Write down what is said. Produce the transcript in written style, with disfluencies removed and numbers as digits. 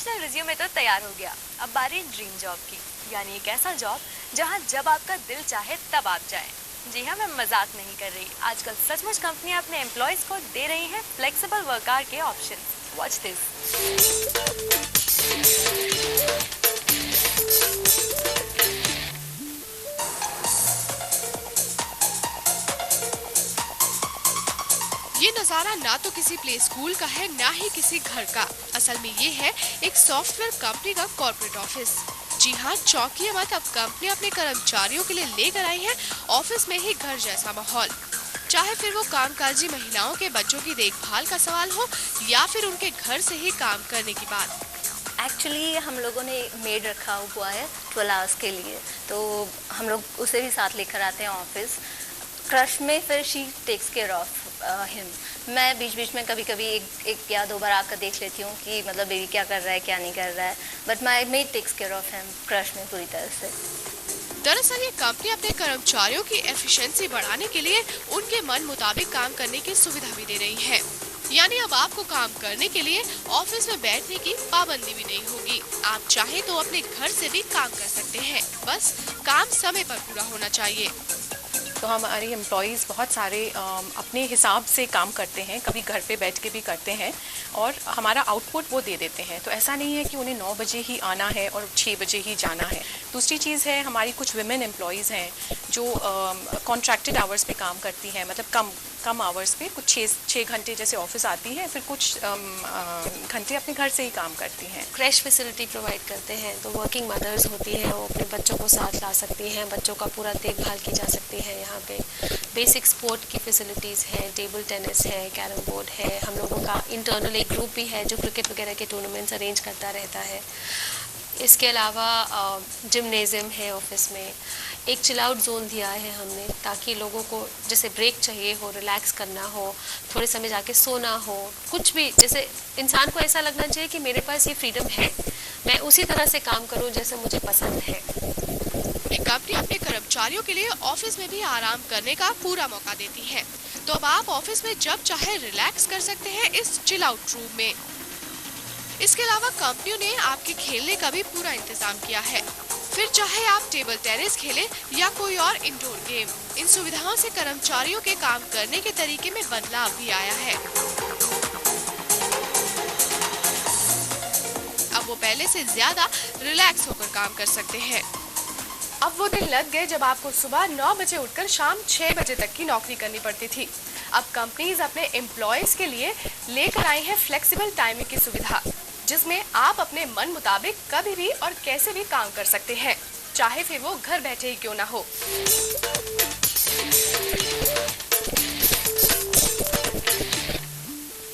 Professional resume तो तैयार हो गया, अब बारी ड्रीम जॉब की, यानी एक ऐसा जॉब जहां जब आपका दिल चाहे तब आप जाएं। जी हाँ, मैं मजाक नहीं कर रही। आजकल सचमुच कंपनियां अपने एम्प्लॉयज को दे रही हैं फ्लेक्सिबल वर्क आवर के ऑप्शन। Watch this. ये नज़ारा ना तो किसी प्ले स्कूल का है, ना ही किसी घर का। असल में ये है एक सॉफ्टवेयर कंपनी का कॉर्पोरेट ऑफिस। जी हाँ, चौंकिए मत, अब कंपनी अपने कर्मचारियों के लिए लेकर आई है ऑफिस में ही घर जैसा माहौल। चाहे फिर वो कामकाजी महिलाओं के बच्चों की देखभाल का सवाल हो या फिर उनके घर से ही काम करने की बात। एक्चुअली हम लोगों ने मेड रखा हुआ है 12 आवर्स के लिए, तो हम लोग उसे भी साथ लेकर आते हैं ऑफिस। क्रश में फिर she takes care of him. मैं बीच बीच में कभी कभी एक या दो बार आकर देख लेती हूँ कि मतलब बेबी क्या कर रहा है क्या नहीं कर रहा है, but my maid takes care of him crush में पूरी तरह से। दरअसल ये कंपनी अपने कर्मचारियों की एफिशिएंसी बढ़ाने के लिए उनके मन मुताबिक काम करने की सुविधा भी दे रही है। यानी अब आपको काम करने के लिए ऑफिस में बैठने की पाबंदी भी नहीं होगी। आप चाहे तो अपने घर से भी काम कर सकते हैं, बस काम समय पर पूरा होना चाहिए। तो हमारे एम्प्लॉयज़ बहुत सारे अपने हिसाब से काम करते हैं, कभी घर पे बैठ के भी करते हैं और हमारा आउटपुट वो दे देते हैं। तो ऐसा नहीं है कि उन्हें 9 बजे ही आना है और 6 बजे ही जाना है। दूसरी चीज़ है, हमारी कुछ विमेन एम्प्लॉयज़ हैं जो कॉन्ट्रैक्टेड आवर्स पे काम करती हैं, मतलब कम आवर्स पे, कुछ 6 घंटे जैसे ऑफिस आती हैं, फिर कुछ घंटे अपने घर से ही काम करती हैं। क्रैश फैसिलिटी प्रोवाइड करते हैं, तो वर्किंग मदर्स होती हैं, वो अपने बच्चों को साथ ला सकती हैं, बच्चों का पूरा देखभाल की जा सकती है। यहाँ पे बेसिक स्पोर्ट की फैसिलिटीज़ हैं, टेबल टेनिस है, कैरम बोर्ड है। हम लोगों का इंटरनल एक ग्रुप भी है जो क्रिकेट वगैरह के टूर्नामेंट्स अरेंज करता रहता है। इसके अलावा जिम्नेजियम है ऑफिस में। एक चिल आउट जोन दिया है हमने, ताकि लोगों को जैसे ब्रेक चाहिए हो, रिलैक्स करना हो, थोड़े समय जाके सोना हो, कुछ भी, जैसे इंसान को ऐसा लगना चाहिए कि मेरे पास ये फ्रीडम है, मैं उसी तरह से काम करूं जैसे मुझे पसंद है। कंपनी अपने कर्मचारियों के लिए ऑफिस में भी आराम करने का पूरा मौका देती है। तो अब आप ऑफिस में जब चाहे रिलैक्स कर सकते हैं इस चिल आउट रूम में। इसके अलावा कंपनियों ने आपके खेलने का भी पूरा इंतजाम किया है। फिर चाहे आप टेबल टेनिस खेलें या कोई और इंडोर गेम, इन सुविधाओं से कर्मचारियों के काम करने के तरीके में बदलाव भी आया है। अब वो पहले से ज्यादा रिलैक्स होकर काम कर सकते हैं। अब वो दिन लग गए जब आपको सुबह 9 बजे उठकर शाम 6 बजे तक की नौकरी करनी पड़ती थी। अब कंपनीज अपने एम्प्लॉयज के लिए लेकर आई हैं फ्लेक्सिबल टाइमिंग की सुविधा, जिसमें आप अपने मन मुताबिक कभी भी और कैसे भी काम कर सकते हैं, चाहे फिर वो घर बैठे ही क्यों ना हो।